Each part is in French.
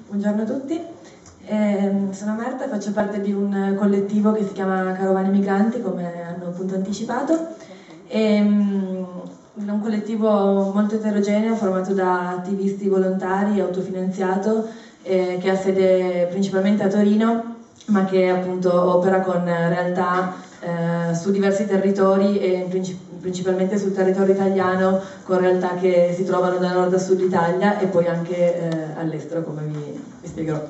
Buongiorno a tutti, sono Marta, faccio parte di un collettivo che si chiama Carovane Migranti, come hanno appunto anticipato. È un collettivo molto eterogeneo, formato da attivisti volontari, autofinanziato, che ha sede principalmente a Torino, ma che appunto opera con realtà su diversi territori e principalmente sul territorio italiano, con realtà che si trovano da nord a sud Italia e poi anche all'estero, come vi spiegherò.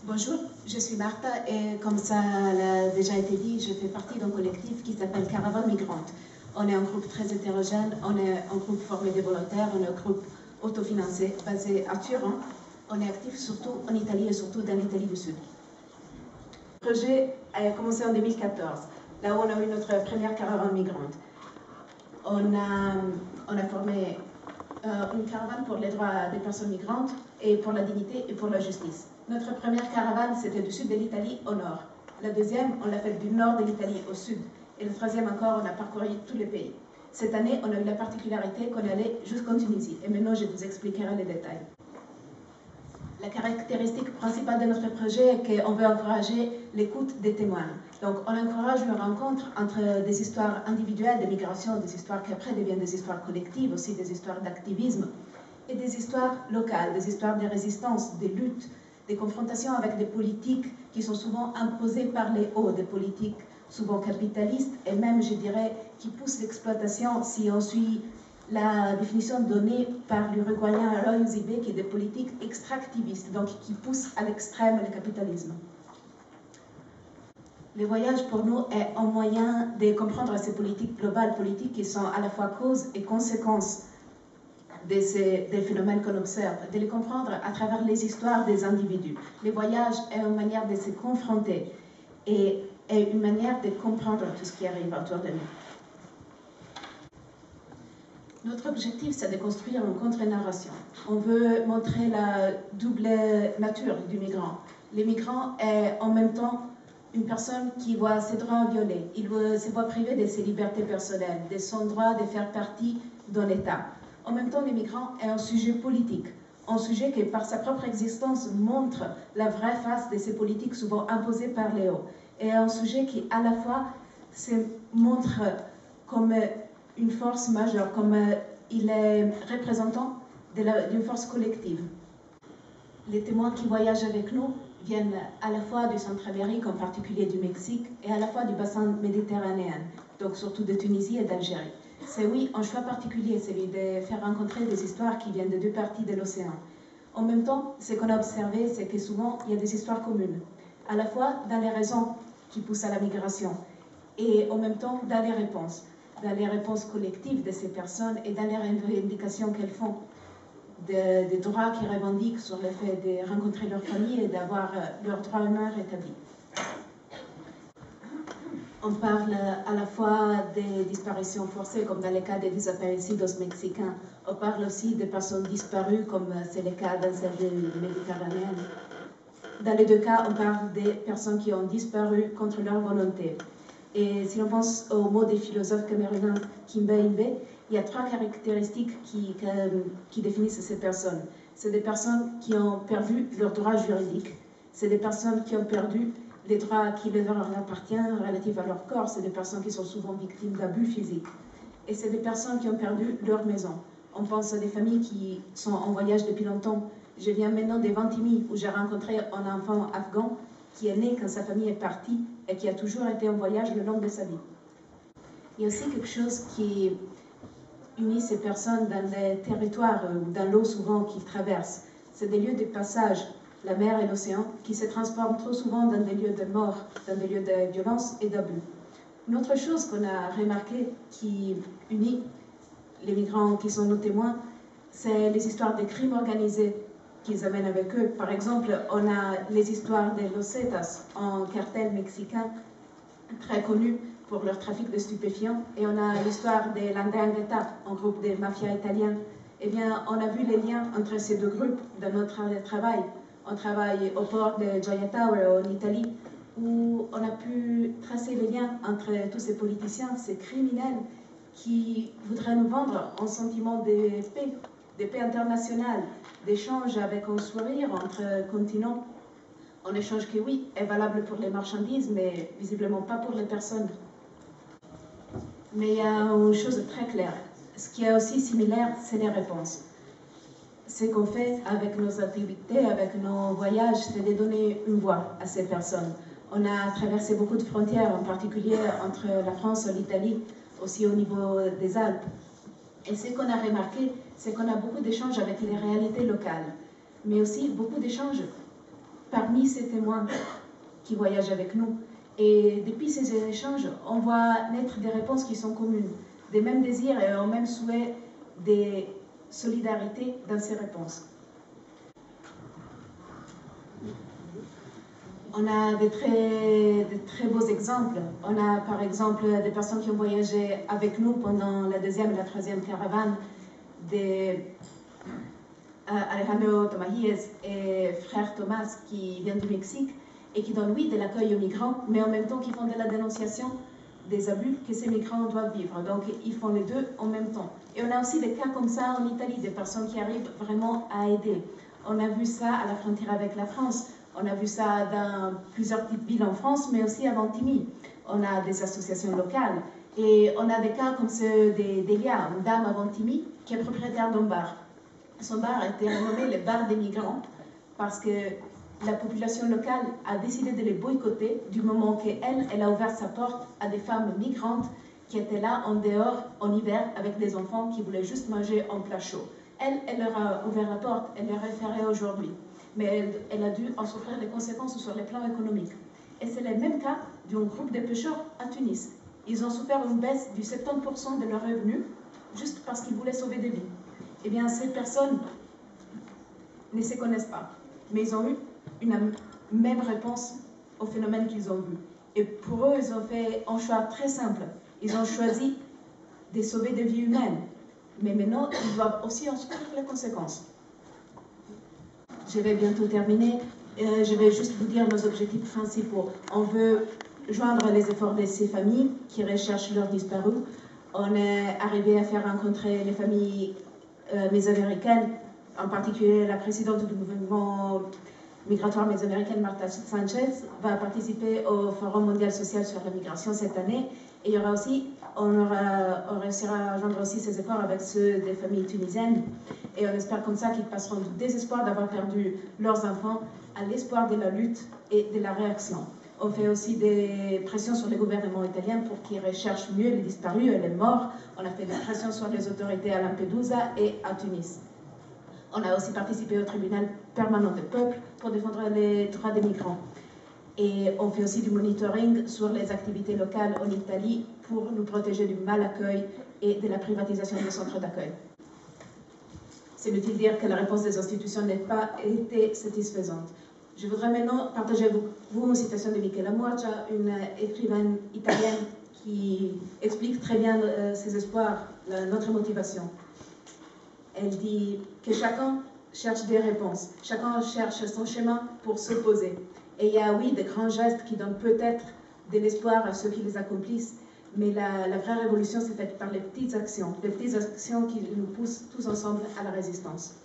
Bonjour, je suis Martha et comme ça l'a déjà été dit, je fais partie d'un collectif qui s'appelle Caravane Migrante. On est un groupe très hétérogène, on est un groupe formé de volontaires, on est un groupe autofinancé basé à Turin. On est actif surtout en Italie et surtout dans l'Italie du Sud. Le projet a commencé en 2014, là où on a eu notre première caravane migrante. On a formé une caravane pour les droits des personnes migrantes et pour la dignité et pour la justice. Notre première caravane, c'était du sud de l'Italie au nord. La deuxième, on l'a faite du nord de l'Italie au sud. Et le troisième encore, on a parcouru tous les pays. Cette année, on a eu la particularité qu'on allait jusqu'en Tunisie. Et maintenant, je vous expliquerai les détails. La caractéristique principale de notre projet est qu'on veut encourager l'écoute des témoins. Donc, on encourage une rencontre entre des histoires individuelles de migration, des histoires qui après deviennent des histoires collectives, aussi des histoires d'activisme, et des histoires locales, des histoires de résistance, des luttes, des confrontations avec des politiques qui sont souvent imposées par les hauts, des politiques souvent capitalistes, et même, je dirais, qui poussent l'exploitation si on suit la définition donnée par l'Uruguayen Roy Uzibé, qui est des politiques extractivistes, donc qui poussent à l'extrême le capitalisme. Le voyage pour nous est un moyen de comprendre ces politiques globales, politiques qui sont à la fois cause et conséquence des phénomènes qu'on observe, de les comprendre à travers les histoires des individus. Le voyage est une manière de se confronter et est une manière de comprendre tout ce qui arrive autour de nous. Notre objectif, c'est de construire une contre-narration. On veut montrer la double nature du migrant. Le migrant est en même temps une personne qui voit ses droits violés. Il se voit privé de ses libertés personnelles, de son droit de faire partie d'un État. En même temps, le migrant est un sujet politique, un sujet qui, par sa propre existence, montre la vraie face de ces politiques souvent imposées par les hauts. Et un sujet qui, à la fois, se montre comme une force majeure, comme il est représentant d'une force collective. Les témoins qui voyagent avec nous viennent à la fois du Centre-Amérique, en particulier du Mexique, et à la fois du bassin méditerranéen, donc surtout de Tunisie et d'Algérie. C'est oui un choix particulier, celui de faire rencontrer des histoires qui viennent de deux parties de l'océan. En même temps, ce qu'on a observé, c'est que souvent, il y a des histoires communes, à la fois dans les raisons qui poussent à la migration, et en même temps dans les réponses collectives de ces personnes et dans les revendications qu'elles font, des droits qu'ils revendiquent sur le fait de rencontrer leur famille et d'avoir leurs droits humains rétablis. On parle à la fois des disparitions forcées, comme dans le cas des desaparecidos mexicains. On parle aussi des personnes disparues, comme c'est le cas dans celle méditerranéenne. Dans les deux cas, on parle des personnes qui ont disparu contre leur volonté. Et si on pense au mot des philosophes camerounais Kimbe Imbe, il y a trois caractéristiques qui définissent ces personnes. C'est des personnes qui ont perdu leurs droits juridiques. C'est des personnes qui ont perdu les droits qui leur appartiennent relatifs à leur corps. C'est des personnes qui sont souvent victimes d'abus physiques. Et c'est des personnes qui ont perdu leur maison. On pense à des familles qui sont en voyage depuis longtemps. Je viens maintenant de Ventimille, où j'ai rencontré un enfant afghan qui est né quand sa famille est partie et qui a toujours été en voyage le long de sa vie. Il y a aussi quelque chose qui unit ces personnes dans les territoires ou dans l'eau souvent qu'ils traversent. C'est des lieux de passage, la mer et l'océan, qui se transforment trop souvent dans des lieux de mort, dans des lieux de violence et d'abus. Une autre chose qu'on a remarqué qui unit les migrants qui sont nos témoins, c'est les histoires des crimes organisés qu'ils amènent avec eux. Par exemple, on a les histoires des Los Zetas, un cartel mexicain très connu pour leur trafic de stupéfiants, et on a l'histoire des L'Andrangheta, un groupe de mafias italiens. Eh bien, on a vu les liens entre ces deux groupes dans notre travail. On travaille au port de Gioia Tauro en Italie, où on a pu tracer les liens entre tous ces politiciens, ces criminels qui voudraient nous vendre un sentiment de paix internationale, d'échange avec un sourire entre continents. Un échange qui, oui, est valable pour les marchandises, mais visiblement pas pour les personnes. Mais il y a une chose très claire. Ce qui est aussi similaire, c'est les réponses. Ce qu'on fait avec nos activités, avec nos voyages, c'est de donner une voix à ces personnes. On a traversé beaucoup de frontières, en particulier entre la France et l'Italie, aussi au niveau des Alpes. Et ce qu'on a remarqué, c'est qu'on a beaucoup d'échanges avec les réalités locales, mais aussi beaucoup d'échanges parmi ces témoins qui voyagent avec nous. Et depuis ces échanges, on voit naître des réponses qui sont communes, des mêmes désirs et un même souhait de solidarité dans ces réponses. On a de très beaux exemples. On a par exemple des personnes qui ont voyagé avec nous pendant la deuxième et la troisième caravane, Alejandro Tomajíes et frère Thomas qui viennent du Mexique et qui donnent, oui, de l'accueil aux migrants, mais en même temps qui font de la dénonciation des abus que ces migrants doivent vivre. Donc ils font les deux en même temps. Et on a aussi des cas comme ça en Italie, des personnes qui arrivent vraiment à aider. On a vu ça à la frontière avec la France. On a vu ça dans plusieurs petites villes en France, mais aussi à Ventimille. On a des associations locales. Et on a des cas comme ceux d'Elia, une dame à Ventimille, qui est propriétaire d'un bar. Son bar a été renommé le bar des migrants, parce que la population locale a décidé de les boycotter du moment qu'elle a ouvert sa porte à des femmes migrantes qui étaient là en dehors, en hiver, avec des enfants qui voulaient juste manger en plat chaud. Elle leur a ouvert la porte, elle leur a référé aujourd'hui. Mais elle a dû en souffrir les conséquences sur le plan économique. Et c'est le même cas d'un groupe de pêcheurs à Tunis. Ils ont souffert une baisse du 70% de leurs revenus, juste parce qu'ils voulaient sauver des vies. Eh bien, ces personnes ne se connaissent pas, mais ils ont eu une même réponse au phénomène qu'ils ont vu. Et pour eux, ils ont fait un choix très simple. Ils ont choisi de sauver des vies humaines. Mais maintenant, ils doivent aussi en souffrir les conséquences. Je vais bientôt terminer. Je vais juste vous dire nos objectifs principaux. On veut joindre les efforts de ces familles qui recherchent leurs disparus. On est arrivé à faire rencontrer les familles mésoaméricaines, en particulier la présidente du mouvement migratoire mésoaméricaine, Marta Sanchez, va participer au Forum mondial social sur la migration cette année. Et il y aura aussi, on réussira à joindre aussi ces efforts avec ceux des familles tunisiennes. Et on espère comme ça qu'ils passeront du désespoir d'avoir perdu leurs enfants à l'espoir de la lutte et de la réaction. On fait aussi des pressions sur les gouvernements italiens pour qu'ils recherchent mieux les disparus et les morts. On a fait des pressions sur les autorités à Lampedusa et à Tunis. On a aussi participé au tribunal permanent des peuples pour défendre les droits des migrants. Et on fait aussi du monitoring sur les activités locales en Italie pour nous protéger du mal accueil et de la privatisation des centres d'accueil. C'est inutile de dire que la réponse des institutions n'a pas été satisfaisante. Je voudrais maintenant partager avec vous une citation de Michela Muaccia, une écrivaine italienne qui explique très bien ses espoirs, notre motivation. Elle dit que chacun cherche des réponses, chacun cherche son chemin pour s'opposer. Et il y a, oui, des grands gestes qui donnent peut-être de l'espoir à ceux qui les accomplissent, mais la vraie révolution, c'est faite par les petites actions qui nous poussent tous ensemble à la résistance.